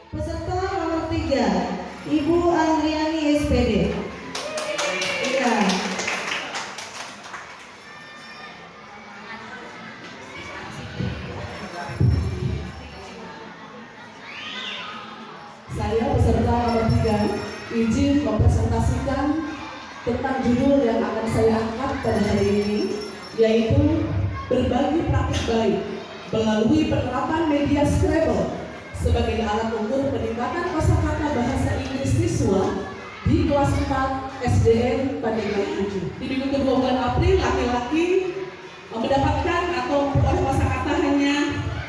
Peserta nomor 3, Ibu Andriani SPD. Iya. Saya peserta nomor 3 izin mempresentasikan tentang judul yang akan saya angkat pada hari ini, yaitu berbagi praktik baik melalui penerapan media Scrabble sebagai alat ukur peningkatan kosakata bahasa Inggris siswa di kelas 4 SDN Pandeglang 7. Di minggu kedua bulan April, laki-laki mendapatkan atau memperoleh kosakata hanya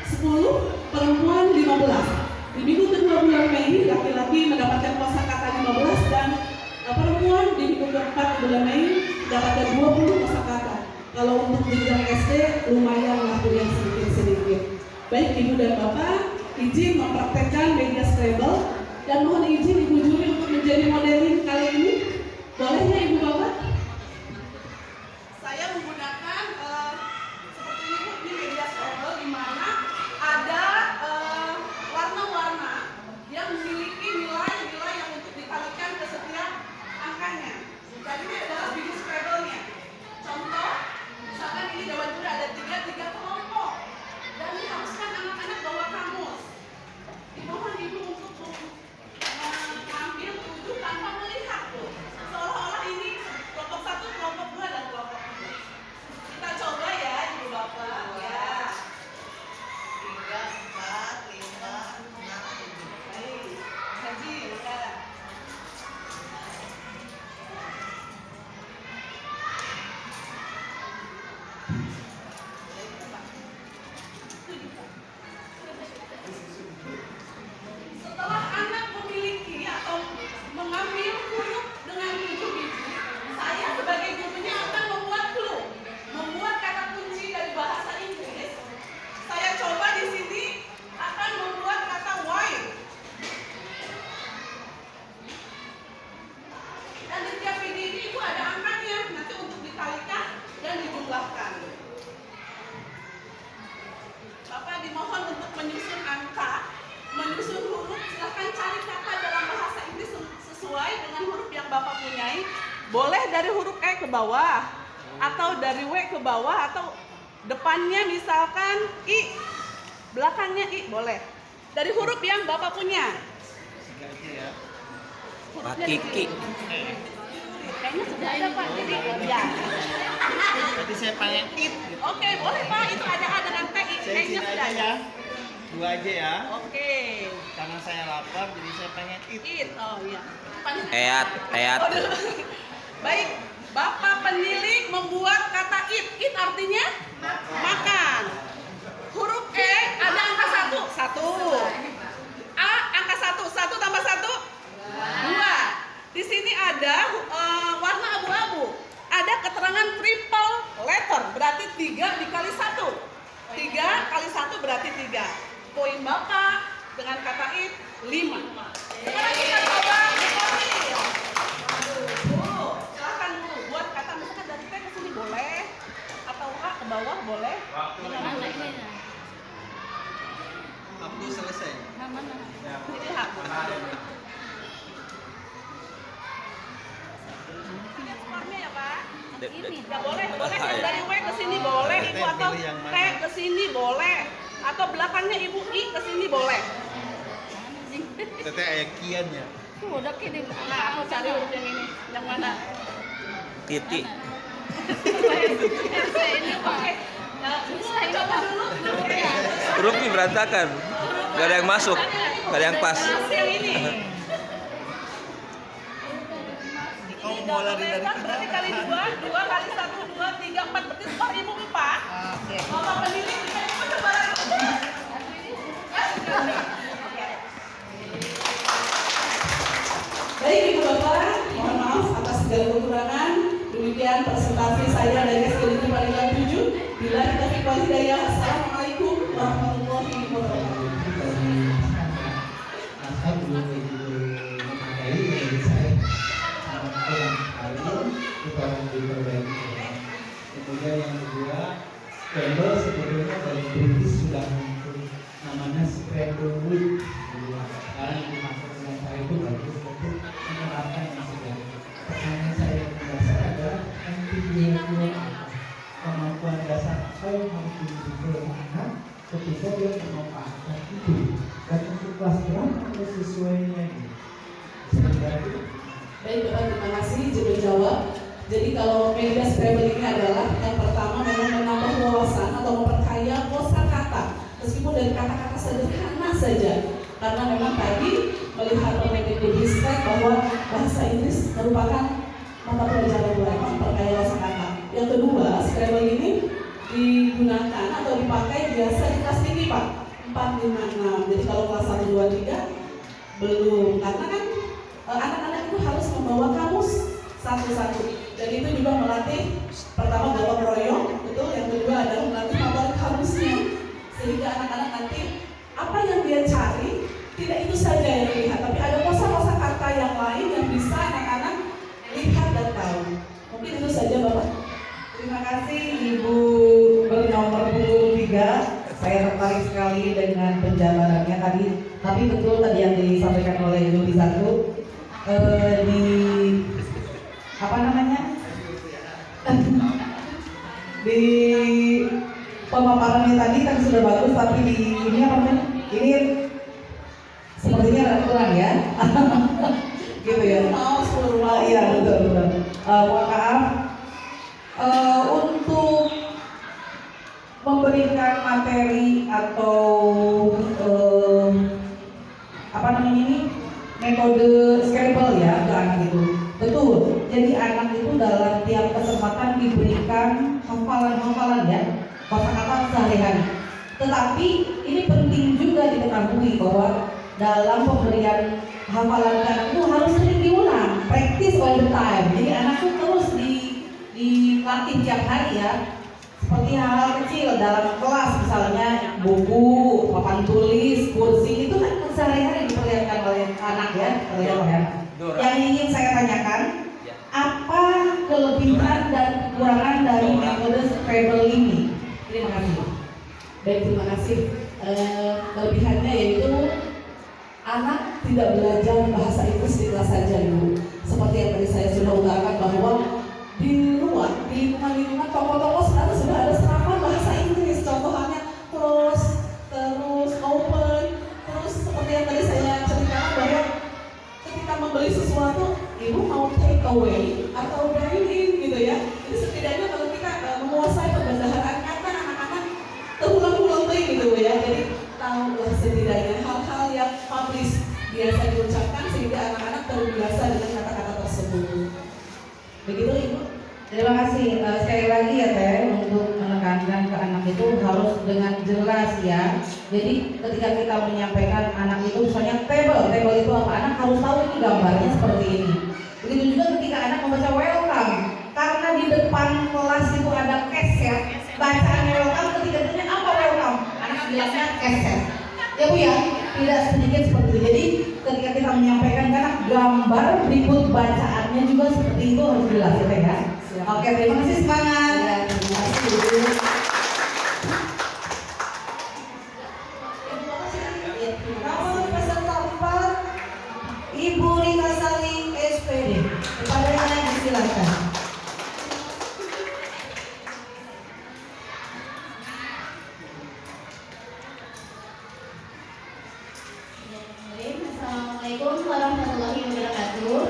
10, perempuan 15. Di minggu kedua bulan Mei, laki-laki mendapatkan kosakata 15 dan perempuan di minggu keempat bulan Mei mendapatkan 20 kosakata. Kalau untuk jenjang SD lumayan lah tuh yang sedikit-sedikit. Baik Ibu dan Bapak, izin mempraktekkan media Scrabble dan mohon izin Ibu Juri untuk menjadi modeling kali ini. Bolehnya Ibu Bapak? Saya menggunakan seperti ini Bu, ini media Scrabble di mana ada warna-warna yang memiliki nilai-nilai yang untuk dikalikan ke setiap angkanya. Jadi ini adalah biji Scrabble-nya. Contoh, misalkan ini Dewan Juri ada tiga kelompok dan diharuskan anak-anak bawa kamus. Dimohon Ibu untuk mengambil 7 tanpa melihat tuh. Seolah-olah ini kelompok 1, kelompok 2 dan kelompok 3. Kita coba ya Ibu Bapak ya. 3, 4, 5, 6, 7. Baik, Haji ya. Setelah anak memiliki atau mengambil huruf dengan 7 biji, saya sebagai gurunya akan membuat clue, membuat kata kunci dari bahasa Inggris. Saya coba di sini akan membuat kata white. Dan di tiap biji ini Ibu ada angkanya, nanti untuk dikalikan dan dijumlahkan. Bapak dimohon untuk menyusun angka, menyusun huruf, silahkan cari kata dalam bahasa Inggris sesuai dengan huruf yang Bapak punyai. Boleh dari huruf E ke bawah, atau dari W ke bawah, atau depannya misalkan I, belakangnya I, boleh. Dari huruf yang Bapak punya. Pak Kiki. Kayaknya sudah ada Pak, jadi ya. Berarti saya pengen it. Oke, boleh Pak, itu ada A dengan T, kayaknya sudah ada. Ya. 2 aja ya. Oke. Karena saya lapar jadi saya pengen it. It, oh iya. Eat. Baik, Bapak penilik membuat kata it artinya makan. Huruf E ada angka 1, 1. A angka 1, 1 tambah 1, 2. Di sini ada warna abu-abu. Ada keterangan triple letter, berarti 3 dikali 1. 3 kali 1 berarti 3. Poin Bapak dengan kata it 5. Sekarang kita coba dekorir. Silahkan Bu, buat kata misalkan dari T ke sini boleh, atau H ke bawah boleh. Mana ini? Aku selesai. Mana? Ini H. Skornya ya Pak. Ini. Ya boleh yang dari W ke sini boleh Ibu, atau T ke sini boleh, atau belakangnya Ibu I ke sini boleh. Teteh ayah kian ya. Udah kini. Nah, aku cari huruf yang ini. Yang mana? Titik. Ini Pak. Oke. Nah, coba dulu. Hurufnya berantakan, gak ada yang masuk, gak ada yang pas. Yang ini. Kamu mau lari dari Berarti kali 2 kali 1, 2, 3, 4. Berarti skor Ibu 4. Bapak penilik bisa Ibu coba lagi. Baik Ibu Bapak, mohon maaf atas segala kekurangan. Demikian presentasi saya dari SDN Pandeglang 7. Bila kita wal hidayah. Assalamualaikum warahmatullahi wabarakatuh. Kemudian yang kedua, Scrabble sebetulnya dari British sudah muncul, namanya Scrabble Wheat. Sekarang ketika dia memanfaatkan itu. Dan untuk kelas berapa ada sesuainya ini? Sebenarnya Baik Bapak, terima kasih izin menjawab. Jadi kalau media Scrabble ini adalah yang pertama memang menambah wawasan atau memperkaya kosakata, meskipun dari kata-kata sederhana saja. Karena memang tadi melihat Mendikbudristek bahwa bahasa Inggris merupakan mata pelajaran utama memperkaya kosakata. Yang kedua, Scrabble ini digunakan atau dipakai biasa di kelas tinggi Pak, 4, 5, 6. Jadi kalau kelas 1, 2, 3 belum, karena kan anak-anak itu harus membawa kamus satu-satu, dan itu juga melatih pertama gotong royong, betul. Yang kedua adalah melatih motorik kamusnya, sehingga anak-anak nanti apa yang dia cari tidak itu saja yang dilihat, tapi ada kosa-kosa kata yang lain yang bisa anak-anak lihat dan tahu. Mungkin itu saja Bapak. Terima kasih Ibu bernomor punggung 3. Saya tertarik sekali dengan penjabarannya tadi. Tapi betul tadi yang disampaikan oleh Ibu di satu di apa namanya di pemaparannya tadi kan sudah bagus, tapi di ini apa namanya ini sepertinya ada kurang ya. Gitu ya. Iya betul. Maaf. Untuk memberikan materi atau apa namanya ini metode Scrabble ya ke anak itu, betul. Jadi anak itu dalam tiap kesempatan diberikan hafalan-hafalan ya, kosakata sehari-hari. Tetapi ini penting juga diketahui bahwa dalam pemberian hafalan ke anak itu harus sering diulang, practice all the time. Jadi anak itu terus dilatih tiap hari ya. Seperti hal-hal kecil dalam kelas, misalnya buku, papan tulis, kursi, itu kan sehari-hari diperlihatkan oleh anak ya, Yang ingin saya tanyakan, apa kelebihan dan kekurangan dari metode Scrabble ini? Terima kasih. Baik, terima kasih. Kelebihannya yaitu anak tidak belajar bahasa Inggris di kelas saja, Ibu. Seperti yang tadi saya sudah utarakan bahwa di luar, di lingkungan toko-toko sekarang sudah ada serapan bahasa Inggris. Contohnya close, terus open, terus seperti yang tadi saya ceritakan bahwa ketika membeli sesuatu, ibu mau take away atau dine in gitu ya. Jadi setidaknya kalau kita menguasai perbendaharaan kata, anak-anak terulang-ulang gitu ya. Jadi tahu setidaknya hal-hal yang publish biasa diucapkan sehingga anak-anak terbiasa dengan kata-kata tersebut. Begitu Ibu. Terima kasih. Sekali lagi ya Teh, untuk menekankan ke anak itu harus dengan jelas ya. Jadi ketika kita menyampaikan anak itu misalnya table itu apa, anak harus tahu ini gambarnya seperti ini. Begitu juga ketika anak membaca welcome, karena di depan kelas itu ada cash ya, bacaan welcome ketika ditanya apa welcome, anak bilangnya cash ya Bu ya, tidak sedikit seperti itu. Jadi ketika kita menyampaikan anak, gambar berikut bacaannya juga seperti itu harus jelas ya Teh ya. Oke, terima kasih, semangat. Terima kasih. Nomor peserta 4, Ibu Rika Saling SPD. Kepadanya disilakan. Assalamualaikum warahmatullahi wabarakatuh.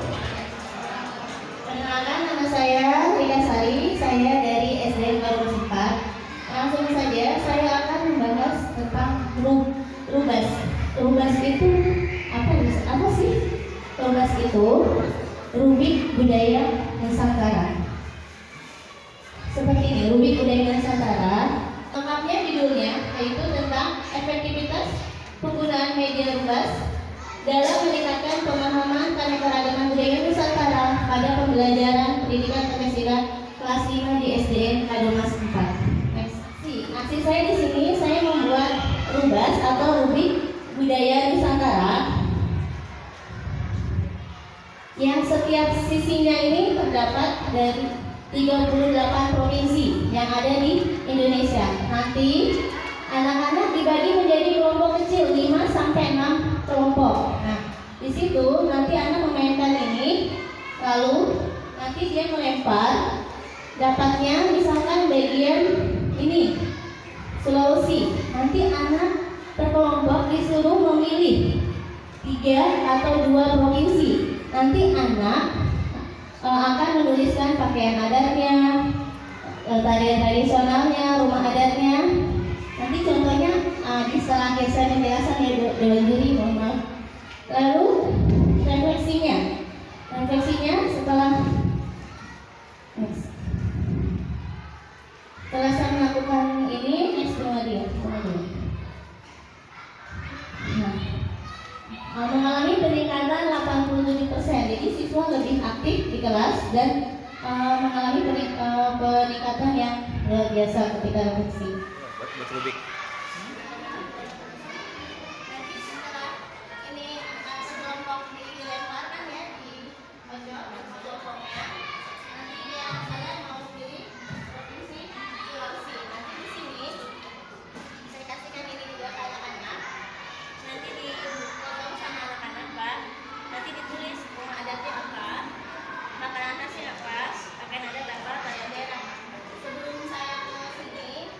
Perkenalkan, nama saya Rika Sari, saya dari SDN Baru 4. Langsung saja saya akan membahas tentang Rubas. Rubas itu apa sih? Rubas itu Rubik Budaya Nusantara. Seperti ini, Rubik Budaya Nusantara. Lengkapnya judulnya yaitu tentang efektivitas penggunaan media Rubas dalam meningkatkan pemahaman keanekaragaman budaya Nusantara pada pembelajaran pendidikan Pancasila kelas 5 di SDN Kadomas 4. Aksi saya di sini, saya membuat Rubas atau Rubik Budaya Nusantara yang setiap sisinya ini terdapat dari 38 provinsi yang ada di Indonesia. Nanti anak-anak dibagi menjadi kelompok kecil 5 sampai 6 kelompok. Nah, di situ nanti anak memainkan ini, lalu nanti dia melempar, dapatnya misalkan bagian ini Sulawesi. Nanti disuruh memilih 3 atau 2 provinsi. Nanti anak akan menuliskan pakaian adatnya, tarian tradisionalnya, rumah adatnya. Nanti contohnya di setelah akhir saya menjelaskan ya Dewan Juri, mohon maaf. Lalu refleksinya setelah saya melakukan ini, mengalami peningkatan 87%. Jadi siswa lebih aktif di kelas dan mengalami peningkatan yang luar biasa ketika refleksi. Buat Rubik. Nanti setelah ini sekelompok dilemparkan ya di pojok kelompoknya. Nanti dia saya mau pilih provinsi Sulawesi. Nanti di sini saya kasihkan ini juga ke anak-anak. Nanti dipotong sama anak-anak, Pak. Nanti ditulis rumah adatnya apa, makanan khasnya apa, pakaian adat apa, tanda daerah. Sebelum saya ke sini,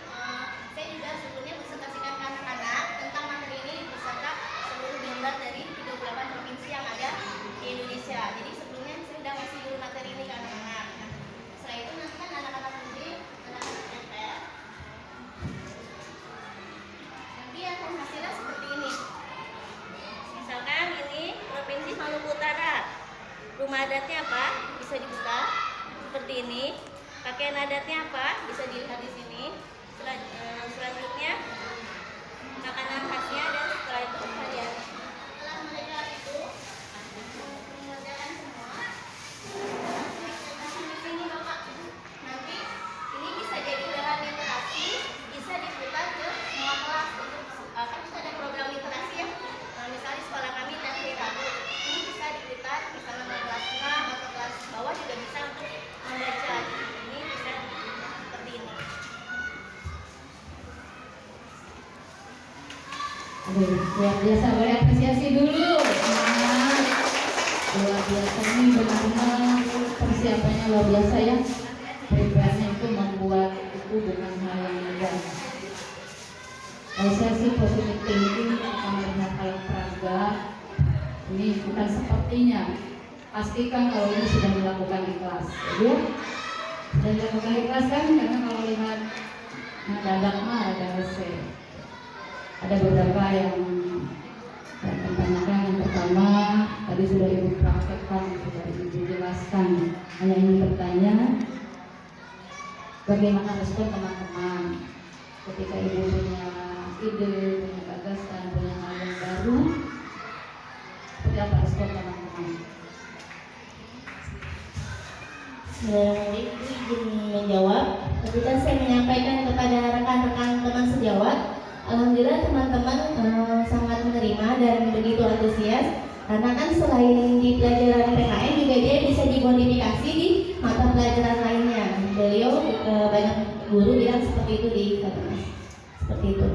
saya juga sebelumnya presentasikan ke anak-anak tentang materi ini beserta seluruh gambar dari 38 provinsi yang ada di Indonesia. Jadi sebelumnya saya sudah ngasih dulu materi ini ke anak-anak. Setelah itu nanti kan anak-anak sendiri, anak-anak tempel. Nanti akan hasilnya seperti ini. Misalkan ini Provinsi Maluku Utara. Rumah adatnya apa? Bisa dibuka seperti ini. Pakaian adatnya apa? Bisa dilihat di sini. Selanjutnya makanan khasnya dan setelah itu harian. Setelah mereka itu mengerjakan semua, di sini Bapak. Nanti ini bisa jadi bahan literasi, bisa diputar ke semua kelas. Kan kita ada program literasi ya. Misalnya sekolah kami nanti Rabu, ini bisa diputar misalnya kelas 6 atau kelas bawah juga bisa untuk membaca. Ini bisa seperti ini. Aduh, luar biasa, boleh apresiasi dulu. Luar biasa, ini benar-benar persiapannya luar biasa ya. Prepare-nya itu membuat itu bukan hal yang mudah. Kalau saya sih positive thinking akan melihat hal peraga ini bukan sepertinya. Pastikan kalau ini sudah dilakukan di kelas, ya. Sudah dilakukan di kelas kan, karena kalau lihat dadak mah ada rese. Ada beberapa yang saya akan tanyakan. Yang pertama tadi sudah ibu praktekkan, sudah ibu jelaskan. Hanya ingin bertanya, bagaimana respon teman-teman ketika ibu punya ide, punya gagasan, punya hal yang baru? Seperti apa respon teman-teman? Ibu izin menjawab. Ketika saya menyampaikan kepada rekan-rekan teman sejawat, alhamdulillah teman-teman sangat menerima dan begitu antusias. Karena kan selain di pelajaran PKN juga dia bisa dimodifikasi di mata pelajaran lainnya. Beliau banyak guru bilang seperti itu di kelas. Seperti itu.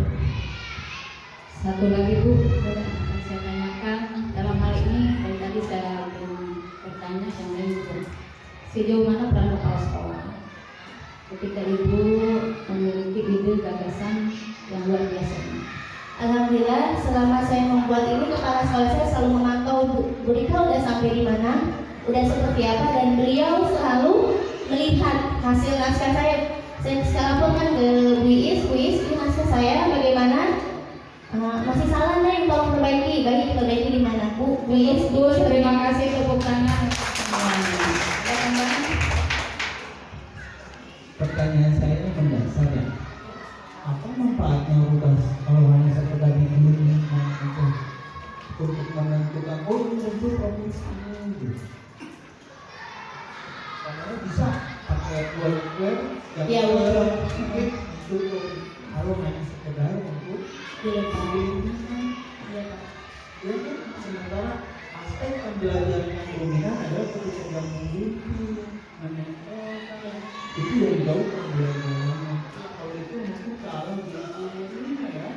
Satu lagi Bu, akan saya tanyakan dalam hal ini. Dari tadi saya bertanya yang lain Bu, sejauh mana peran kepala sekolah ketika ibu memiliki ide gagasan yang luar biasa ini? Alhamdulillah selama saya membuat ini kepala sekolah saya selalu memantau Bu Rika udah sampai di mana, udah seperti apa, dan beliau selalu melihat hasil naskah saya. Saya sekarang pun kan ke Bu Iis ini naskah saya bagaimana, masih salah nih, tolong perbaiki, diperbaiki di mana Bu Iis. Terima kasih, tepuk tangan. Pertanyaan saya ini mendasar ya. Apa manfaatnya rubah kalau hanya sekedar untuk menentukan ini tentu provinsi ini? Karena bisa pakai web Ya, web. untuk kalau hanya sekedar untuk sementara aspek pembelajaran yang dominan adalah ketika yang mengikuti, menempelkan, itu yang jauh pembelajarannya. Kalau itu mungkin ke alam dunia ya.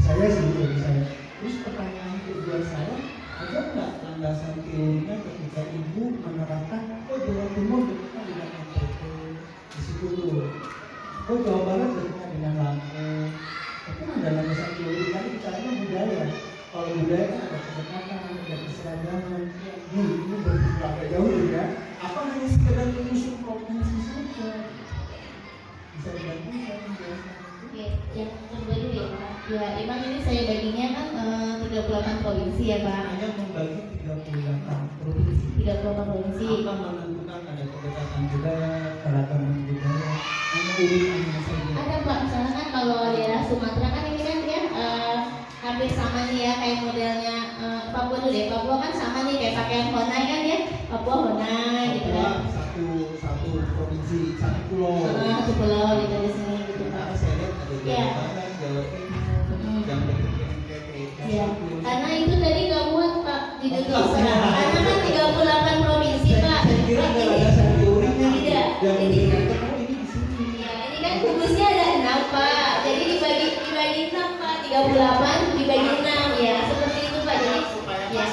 Saya sih dari saya. Terus pertanyaan kedua saya, ada nggak landasan teorinya ketika ibu menerapkan Jawa Timur dekat dengan NTT di situ tuh, Jawa Barat dekat dengan Lampung, tapi ada dasar teori kan bicaranya budaya. Kalau budaya kan ada kedekatan, ada keseragaman. Ini berpikir agak jauh ya. Apa hanya sekedar mengusung provinsi saja? Bisa dibantukan biasanya. Oke, yang kedua dulu ya Pak. Ya, emang ini saya baginya kan 38 provinsi ya Pak. Hanya membagi 38 provinsi. 38 provinsi. Apa menentukan ada kedekatan budaya, keragaman budaya, hanya urutannya saja. Ada Pak, misalnya kan kalau daerah Sumatera kan ini kan dia hampir sama nih ya kayak modelnya Papua dulu deh. Papua kan sama nih kayak pakaian Honai kan ya. Papua Honai gitu kan. Satu provinsi, satu pulau. Satu pulau gitu di sini gitu Pak. Saya lihat ada Iya. Jawa Barat, Jawa Timur, yang dekat Iya, karena itu tadi nggak muat Pak di Google Serang. Karena kan 38 provinsi Pak. Saya kira ada dasar teorinya Tidak. yang Jadi memberikan oh ini di sini. ya, ini kan gugus-nya ada 6 Pak. Jadi dibagi 6 Pak. 38 dibagi 6 ya. Seperti itu Pak. Jadi ya.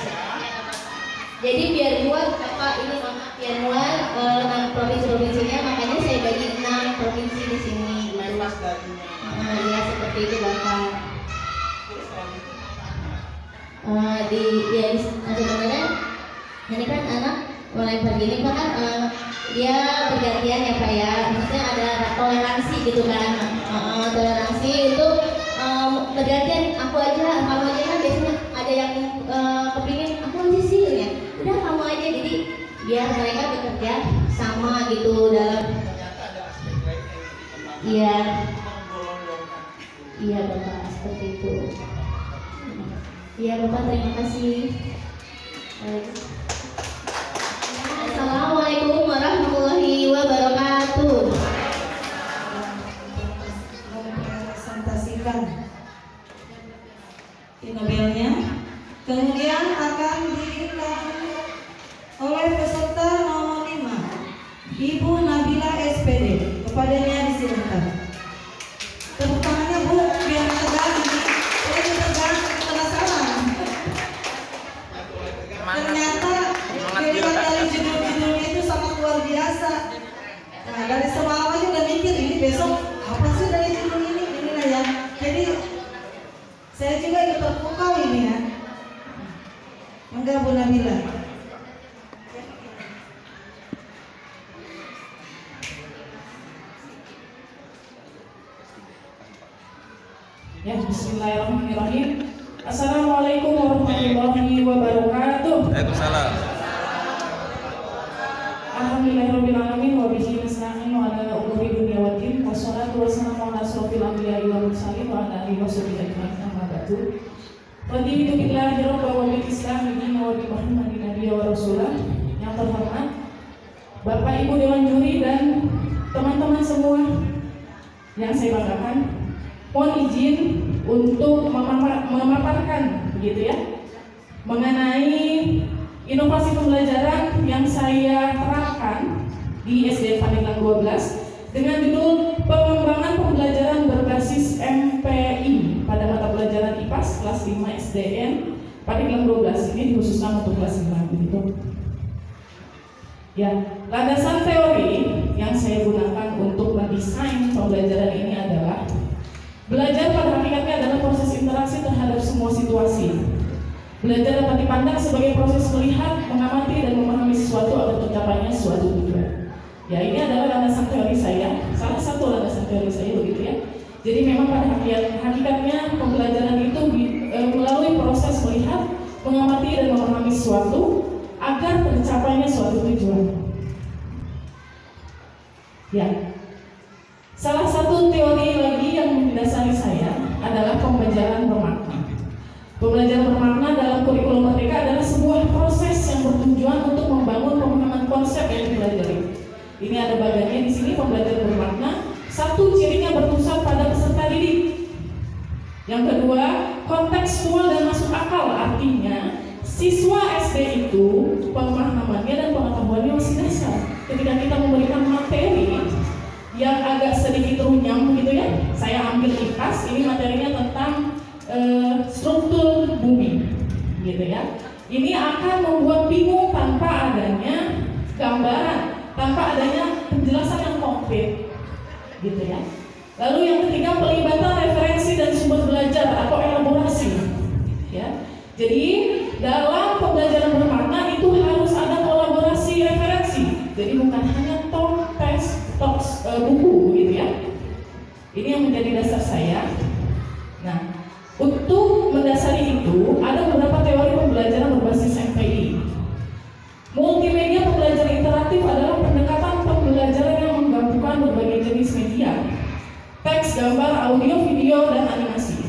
Jadi biar muat Pak ini biar muat 6 provinsi-provinsinya, makanya saya bagi 6 provinsi di sini. Lepas darinya. Ya seperti itu Bapak. Sebenarnya ini kan anak mulai pagi ini Pak kan dia bergantian ya Pak ya, maksudnya ada toleransi gitu kan, toleransi untuk bergantian aku aja, kamu aja kan biasanya ada yang kepingin aku aja sih ya, udah kamu aja, jadi biar mereka bekerja sama gitu dalam iya Bapak seperti itu. Iya Bapak, terima kasih. Assalamualaikum warahmatullahi wabarakatuh. Presentasikan Nobelnya, kemudian akan diingat oleh peserta nomor 5, Ibu Nabila SPD. Kepadanya disilakan. Tepuk tangannya Bu, biar tegang ini. Saya tegang, penasaran. Ternyata pilihan dari judul-judulnya itu sangat luar biasa. Nah, dari semalam aja udah mikir ini besok apa sih dari judul ini? Inilah ya. Jadi saya juga ikut terpukau ini ya. Enggak Bu Nabila. Ya, bismillahirrahmanirrahim. Assalamualaikum warahmatullahi wabarakatuh. Waalaikumsalam. Alhamdulillahirrahmanirrahim. Wa bihi nasta'in wa ala umuri dunya waddin. Wassalatu wassalamu ala asrofil anbiya'i wal mursalin wa ala alihi washabihi ajma'in. Amma ba'du. Raditu billahi rabban wa bil islami dinan wa bi Muhammadin nabiyyan wa rasulah. Yang terhormat Bapak Ibu Dewan Juri dan teman-teman semua yang saya banggakan, mohon izin untuk memaparkan begitu ya mengenai inovasi pembelajaran yang saya terapkan di SDN Pandeglang 12 dengan judul pengembangan pembelajaran berbasis MPI pada mata pelajaran IPAS kelas 5 SDN Pandeglang 12. Ini dikhususkan untuk kelas 5 begitu. Ya, landasan teori yang saya gunakan untuk mendesain pembelajaran ini adalah belajar pada hakikatnya adalah proses interaksi terhadap semua situasi. Belajar dapat dipandang sebagai proses melihat, mengamati, dan memahami sesuatu agar tercapainya suatu tujuan. Ya, ini adalah landasan teori saya, salah satu landasan teori saya begitu ya. Jadi memang pada hakikatnya pembelajaran itu melalui proses melihat, mengamati, dan memahami sesuatu agar tercapainya suatu tujuan. Ya, salah satu teori lagi yang mendasari saya adalah pembelajaran bermakna. Pembelajaran bermakna dalam kurikulum Merdeka adalah sebuah proses yang bertujuan untuk membangun pemahaman konsep yang dipelajari. Ini ada bagiannya di sini pembelajaran bermakna. Satu, cirinya berpusat pada peserta didik. Yang kedua, kontekstual dan masuk akal, artinya siswa SD itu pemahamannya dan pengetahuannya masih dasar. Ketika kita memberikan materi yang agak sedikit runyam gitu ya, saya ambil IPAS, ini materinya tentang struktur bumi gitu ya. Ini akan membuat bingung tanpa adanya gambaran, tanpa adanya penjelasan yang konkret gitu ya. Lalu yang ketiga, pelibatan referensi dan sumber belajar, Jadi dalam pembelajaran bermakna itu harus ada kolaborasi referensi. Jadi bukan hanya teks buku gitu ya. Ini yang menjadi dasar saya. Nah, untuk mendasari itu ada beberapa teori pembelajaran berbasis MPI. Multimedia pembelajaran interaktif adalah pendekatan pembelajaran yang menggabungkan berbagai jenis media, teks, gambar, audio, video, dan animasi.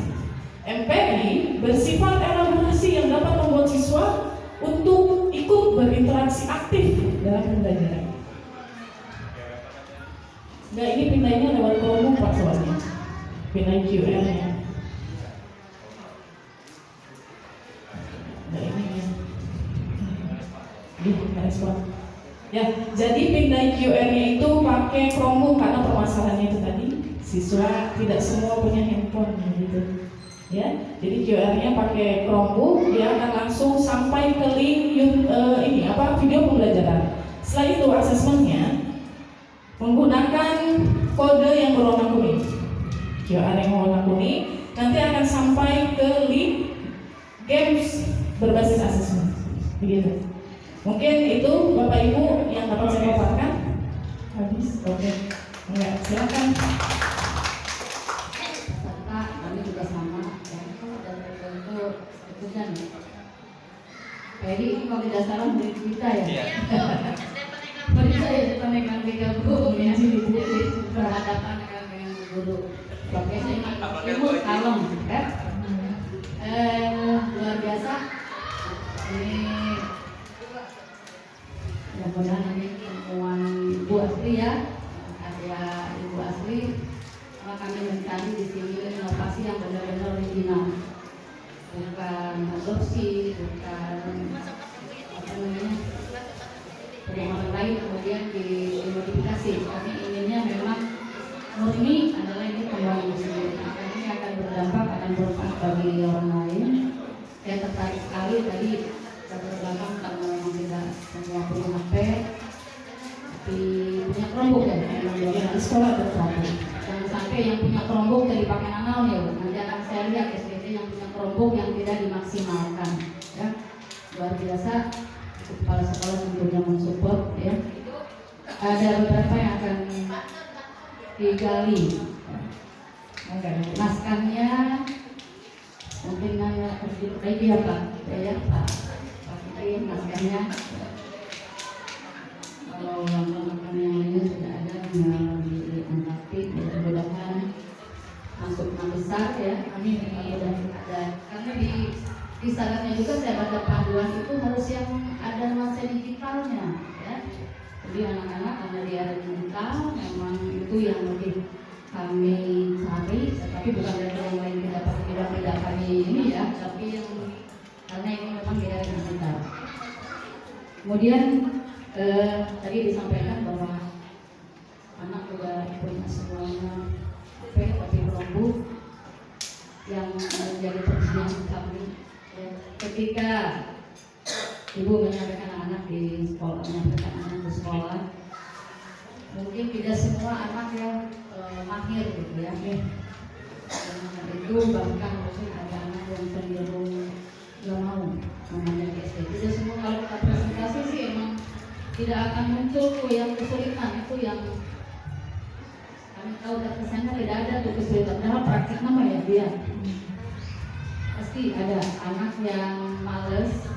MPI bersifat elaborasi yang dapat membuat siswa untuk ikut berinteraksi aktif dalam pembelajaran. Nah, ini pindahnya lewat Chromebook Pak soalnya. Pindah QR-nya. Nah, ini ya. Respon. Ya, jadi pindah QR-nya itu pakai Chromebook karena permasalahannya itu tadi siswa tidak semua punya handphone gitu. Ya, jadi QR-nya pakai Chromebook, dia akan langsung sampai ke link video pembelajaran. Setelah itu asesmennya menggunakan kode yang berwarna kuning. QR yang berwarna kuning nanti akan sampai ke link games berbasis asesmen. Begitu. Mungkin itu Bapak Ibu yang dapat saya paparkan. Habis, oke. Enggak, silakan. Serta kami juga sama ya, dan tentu keputusan ya. Jadi ini kalau tidak salah murid kita ya. Murid saya ditanyakan 3 guru ya, jadi berhadapan dengan guru. Oke, saya ilmu kalem ya. Luar biasa. Ini mudah-mudahan ini temuan Ibu Asli ya, karya Ibu Asli. Maka kami mencari di sini inovasi yang benar-benar original, bukan adopsi, bukan apa namanya perumahan lain kemudian dimodifikasi. Kami inginnya memang murni adalah ini kembali sendiri. Maka ini akan berdampak, akan bermanfaat bagi orang lain. Saya tertarik sekali tadi belakang karena memang tidak semua punya HP, tapi punya Chromebook ya. Memang di sekolah berkelompok. Jangan sampai yang punya Chromebook jadi pakai nanau ya. Nanti akan saya lihat SPT yang punya Chromebook yang tidak dimaksimalkan. Ya, luar biasa. Kepala sekolah tentunya mensupport ya. Ada beberapa yang akan digali. Naskahnya mungkin nanya lagi ya Pak, ya Pak. Naskahnya kalau yang lainnya sudah ada tinggal diangkat, mudah-mudahan masuk besar ya. Amin. Mudah-mudahan ada karena di syaratnya juga saya baca panduan itu harus yang ada nuansa digitalnya ya. Jadi anak-anak karena dia ada digital memang itu yang lebih kami cari, tapi bukan dari yang lain tidak kami ini ya, tapi yang karena ini memang dia ada digital. Kemudian tadi disampaikan bahwa anak sudah punya semuanya tapi Chromebook yang menjadi perhatian kami ketika ibu menyampaikan anak di sekolah, menyampaikan anak di sekolah, mungkin tidak semua anak yang mahir gitu ya. Itu bahkan mungkin ada anak yang cenderung nggak mau namanya SD. Tidak semua kalau kita presentasi sih emang tidak akan muncul tuh yang kesulitan, itu yang kami tahu dari sana tidak ada tuh kesulitan. Dalam praktik nama ya dia pasti ada anak yang males,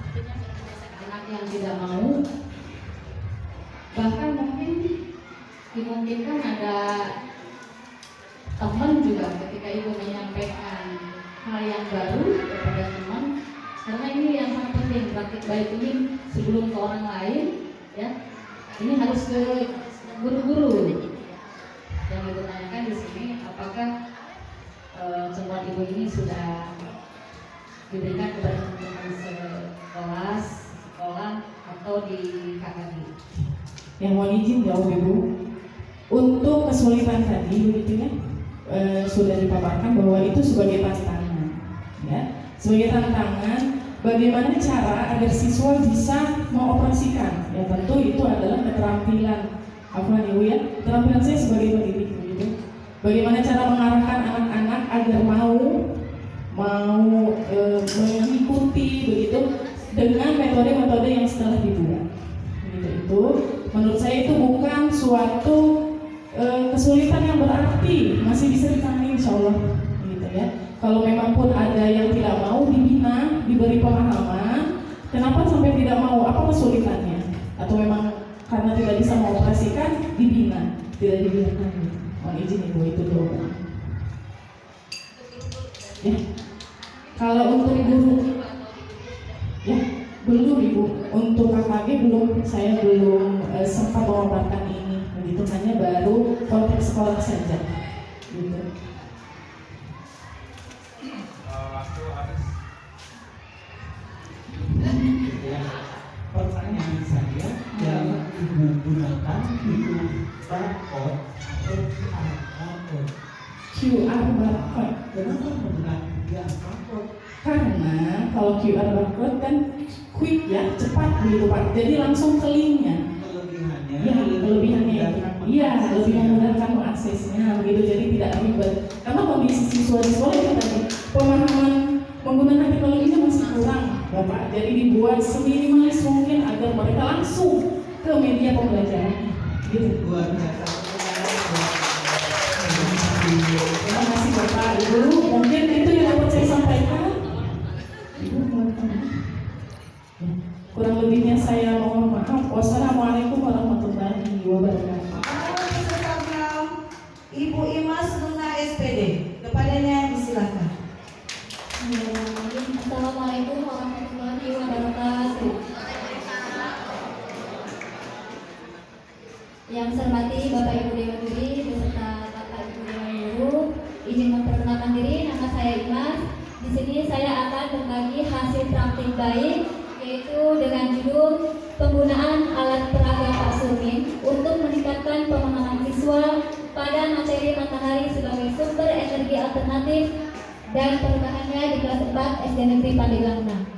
anak yang tidak mau, bahkan mungkin dimungkinkan ada teman juga ketika ibu menyampaikan hal yang baru kepada teman, karena ini yang sangat penting. Praktik baik ini sebelum ke orang lain ya, ini harus ke guru-guru. Yang ibu tanyakan di sini, apakah semua ibu ini sudah diberikan kepada teman-teman sekelas, sekolah atau di KKD? Yang mohon izin jawab Ibu. Untuk kesulitan tadi begitu ya, sudah dipaparkan bahwa itu sebagai tantangan ya. Sebagai tantangan bagaimana cara agar siswa bisa mengoperasikan, ya tentu itu adalah keterampilan apa Ibu ya, keterampilan saya sebagai pendidik begitu. Bagaimana cara mengarahkan anak-anak agar mau mengikuti dengan metode-metode yang setelah dibuat. Itu menurut saya itu bukan suatu kesulitan yang berarti, masih bisa ditangani insya Allah gitu ya. Kalau memang pun ada yang tidak mau dibina, diberi pemahaman, kenapa sampai tidak mau, apa kesulitannya? Atau memang karena tidak bisa mengoperasikan, dibina, tidak dibiarkan. Mohon izin Ibu, itu dulu. Ya. Kalau untuk guru, ya belum Ibu, untuk KKG belum, saya belum sempat mengobarkan ini, begitu, hanya baru konteks sekolah saja, gitu. Pertanyaan saya, yang Ibu gunakan itu barcode atau QR barcode. Kenapa menggunakan QR barcode? Karena kalau QR barcode kan quick ya, cepat gitu Pak. Jadi langsung ke linknya. Kelebihannya? Ya, kelebihannya itu. Iya, lebih memudahkan mengaksesnya begitu. Jadi tidak ribet. Karena kondisi siswa di sekolah itu tadi pemahaman menggunakan teknologinya masih kurang, Bapak. Jadi dibuat seminimalis mungkin agar mereka langsung ke media pembelajaran. Gitu. Luar biasa. Terima kasih Bapak, Ibu. Mungkin itu yang dapat saya sampaikan. Ibu, kurang lebihnya saya mohon maaf. Wassalamualaikum warahmatullahi wabarakatuh. Ibu Imas Luna SPD, kepadanya disilakan. Assalamualaikum warahmatullahi wabarakatuh. Yang saya hormati Bapak Ibu Dewan Juri beserta Bapak Ibu Dewan Guru, izin memperkenalkan diri, nama saya Imas. Di sini saya akan berbagi hasil praktik baik, yaitu dengan judul penggunaan alat peraga Pak Surmin untuk meningkatkan pemahaman siswa pada materi matahari sebagai sumber energi alternatif dan perubahannya di kelas 4 SD Negeri Pandeglang 6.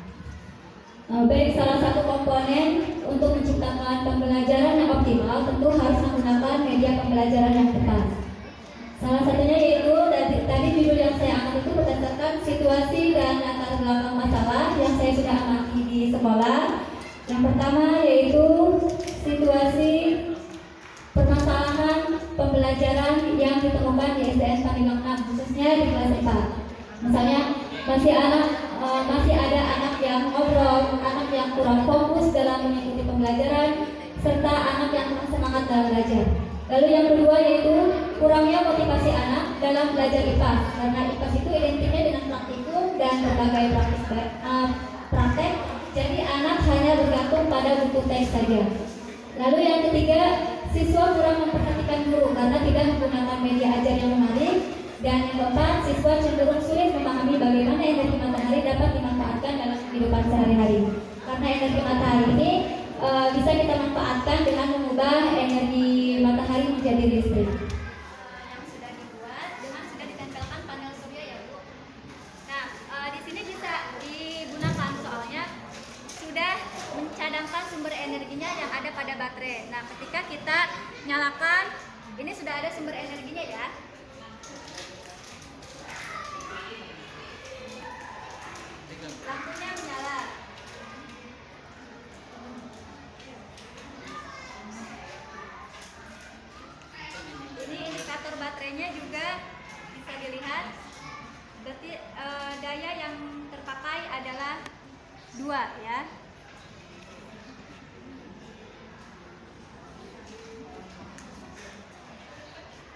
Baik, salah satu komponen untuk menciptakan pembelajaran yang optimal tentu harus menggunakan media pembelajaran yang tepat. Salah satunya yaitu tadi judul yang saya angkat itu berdasarkan situasi dan latar belakang masalah yang saya sudah amati di sekolah. Yang pertama yaitu situasi permasalahan pembelajaran yang ditemukan di SDN Pandeglang 6, khususnya di kelas 4. Misalnya masih ada anak yang ngobrol, anak yang kurang fokus dalam mengikuti pembelajaran, serta anak yang kurang semangat dalam belajar. Lalu yang kedua yaitu kurangnya motivasi anak dalam belajar IPAS, karena IPAS itu identiknya dengan praktikum dan berbagai praktek, jadi anak hanya bergantung pada buku teks saja. Lalu yang ketiga, siswa kurang memperhatikan guru karena tidak menggunakan media ajar yang menarik. Dan yang keempat, siswa cenderung sulit memahami bagaimana energi matahari dapat dimanfaatkan dalam kehidupan sehari-hari. Karena energi matahari ini bisa kita manfaatkan dengan mengubah energi matahari menjadi listrik. Yang sudah dibuat dengan sudah ditempelkan panel surya ya Bu. Nah, di sini bisa digunakan soalnya sudah mencadangkan sumber energinya yang ada pada baterai. Nah, ketika kita nyalakan, ini sudah ada sumber energinya ya. Lampunya menyala. Ini indikator baterainya juga bisa dilihat. Berarti daya yang terpakai adalah 2 ya.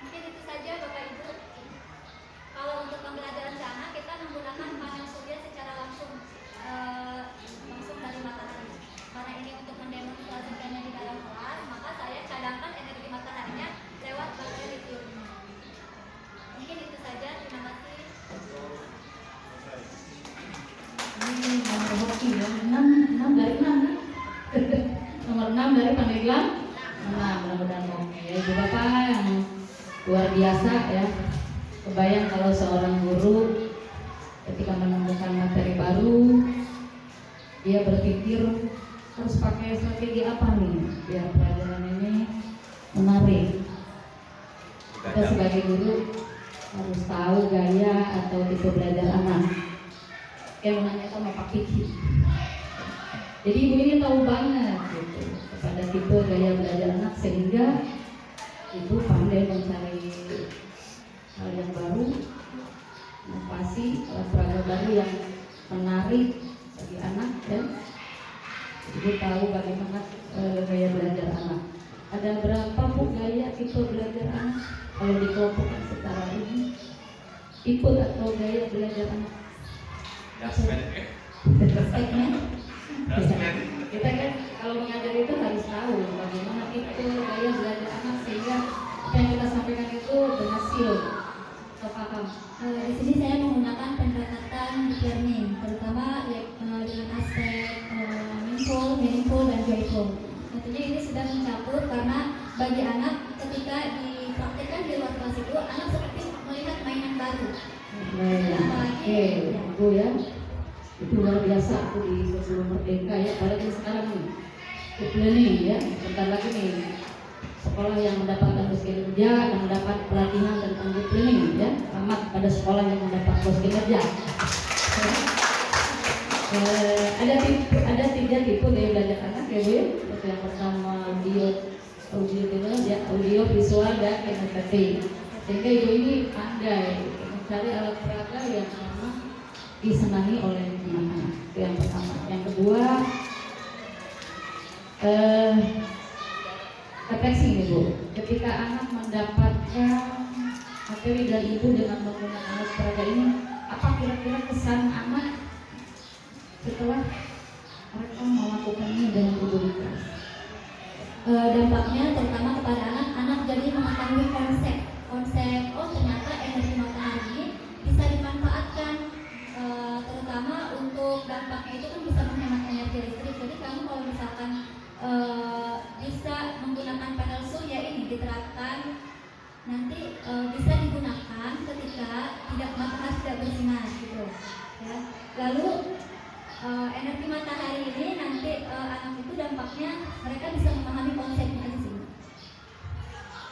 Mungkin itu saja Bapak Ibu. Kalau untuk pembelajaran sana kita menggunakan panel surya secara langsung dari matahari. Karena ini untuk mendemonstrasikannya di dalam kelas, maka saya cadangkan energi mataharinya lewat baterai lithium. Mungkin itu saja. Terima kasih. Ini nomor hoki ya, 6 dari 6 nomor 6 dari Pandeglang. Nah, mudah-mudahan oke ya Ibu Bapak yang luar biasa ya. Kebayang kalau seorang guru ketika menemukan materi baru, dia berpikir harus pakai strategi apa nih biar pelajaran ini menarik. Kita sebagai guru harus tahu gaya atau tipe belajar anak. Kayak menanyakan sama Pak Kiki. Jadi ibu ini tahu banget gitu kepada tipe gaya belajar anak, sehingga ibu pandai mencari hal yang baru, inovasi, alat peraga baru yang menarik bagi anak, dan ibu tahu bagaimana gaya belajar anak. Ada berapa bu gaya tipe belajar anak kalau dikelompokkan secara ini? Tipe atau gaya belajar anak? Segmen. Kita kan kalau mengajar itu harus tahu bagaimana tipe gaya belajar anak, sehingga apa yang kita sampaikan itu berhasil atau paham. Di sini saya menggunakan pendekatan deep learning, terutama dengan aspek meaningful, dan joyful. Tentunya ini sudah mencakup karena bagi anak ketika dipraktikkan di luar kelas itu, anak seperti melihat mainan baru. Oke, ibu ya, itu luar biasa aku di sebelum merdeka ya, apalagi sekarang nih deep learning ya, bentar lagi nih sekolah yang mendapatkan bos kinerja yang mendapat pelatihan tentang deep learning ya, selamat pada sekolah yang mendapat bos kinerja. Ada tiga tipe gaya belajar anak ya bu ya. Yang pertama audio visual dan kinestetik. Sehingga ibu ini pandai mencari alat peraga yang memang disenangi oleh anak-anak. Itu yang pertama. Yang kedua, refleksi ibu. Ketika anak mendapatkan materi dari ibu dengan menggunakan alat peraga ini, apa kira-kira kesan anak setelah mereka melakukannya dengan imunitas? Dampaknya terutama kepada anak jadi mengetahui konsep oh ternyata energi matahari ini bisa dimanfaatkan, terutama untuk dampaknya itu kan bisa menghemat energi listrik. Jadi kamu kalau misalkan bisa menggunakan panel surya ini diterapkan, nanti bisa digunakan ketika matahari tidak bersinar gitu ya. Lalu energi matahari ini nanti anak itu dampaknya mereka bisa memahami konsepnya di sini.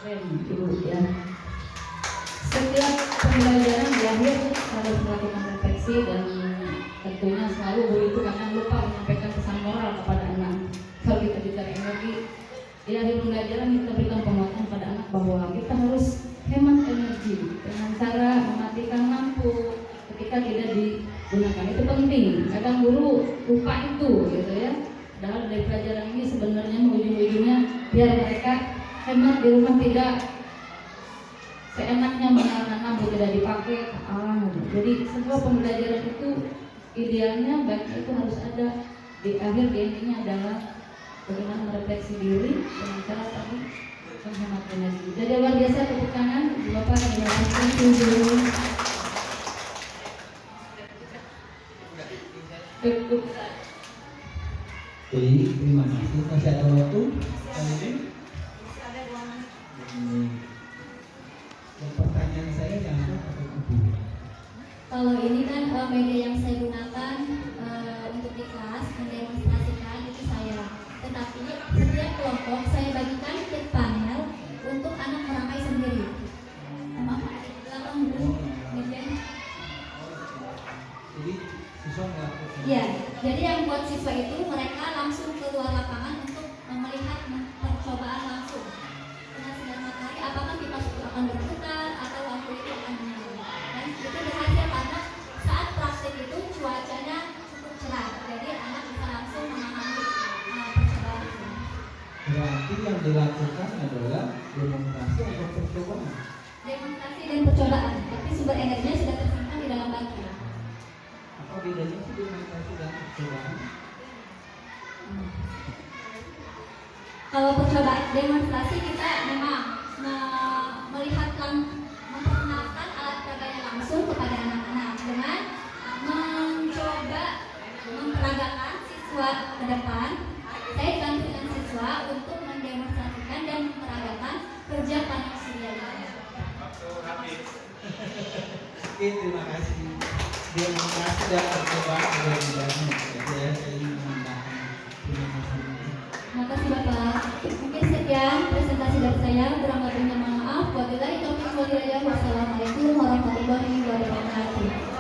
Keren ibu ya. Setiap pembelajaran di akhir harus melakukan refleksi, dan tentunya selalu bu itu jangan lupa menyampaikan pesan moral kepada anak. Kalau kita bicara energi di akhir pembelajaran, kita berikan penguatan pada anak bahwa kita harus hemat energi dengan cara mematikan lampu ketika tidak digunakan. Itu penting. Kadang guru lupa itu gitu ya. Padahal dari pelajaran ini sebenarnya ujung-ujungnya biar mereka hemat di rumah, tidak seenaknya menyalakan lampu tidak dipakai. Jadi semua pembelajaran itu idealnya baik itu harus ada di akhir, di endingnya adalah bagaimana merefleksi diri dengan cara tadi menghemat energi. Jadi luar biasa, tepuk tangan Bapak. Terima kasih. Jadi terima kasih. Masih ada waktu? Dan pertanyaan saya yang apa Ibu? Kalau ini kan media yang saya gunakan untuk di kelas mendemonstrasikan itu saya. Tetapi setiap kelompok saya bagikan ke panel untuk anak merangkai sendiri. Maaf, ada di belakang dulu. Jadi siswa melakukan. Iya, jadi yang buat siswa itu mereka langsung keluar lapangan untuk melihat percobaan langsung dengan sinar matahari, apakah kipas itu akan berputar atau lampu itu akan menyala. Dan itu berhasil karena saat praktik itu cuacanya cukup cerah, jadi anak bisa langsung memahami percobaan itu. Berarti yang dilakukan adalah demonstrasi atau percobaan? Demonstrasi dan percobaan, tapi sumber energinya sudah tersimpan di dalam batu. Apa bedanya sih demonstrasi dan percobaan? Kalau percobaan demonstrasi kita memang melihat memperkenalkan alat peraganya langsung kepada anak-anak dengan mencoba memperagakan siswa ke depan. Saya dibantu dengan siswa untuk mendemonstrasikan dan memperagakan kerja panel surya. Oke, terima kasih. Demonstrasi dan percobaan ada bedanya. Jadi saya ingin menambahkan. Terima kasih. Terima kasih Bapak. Mungkin sekian presentasi dari saya. Kurang lebihnya mohon maaf. Wabillahi taufiq wal hidayah. Wassalamualaikum warahmatullahi wabarakatuh.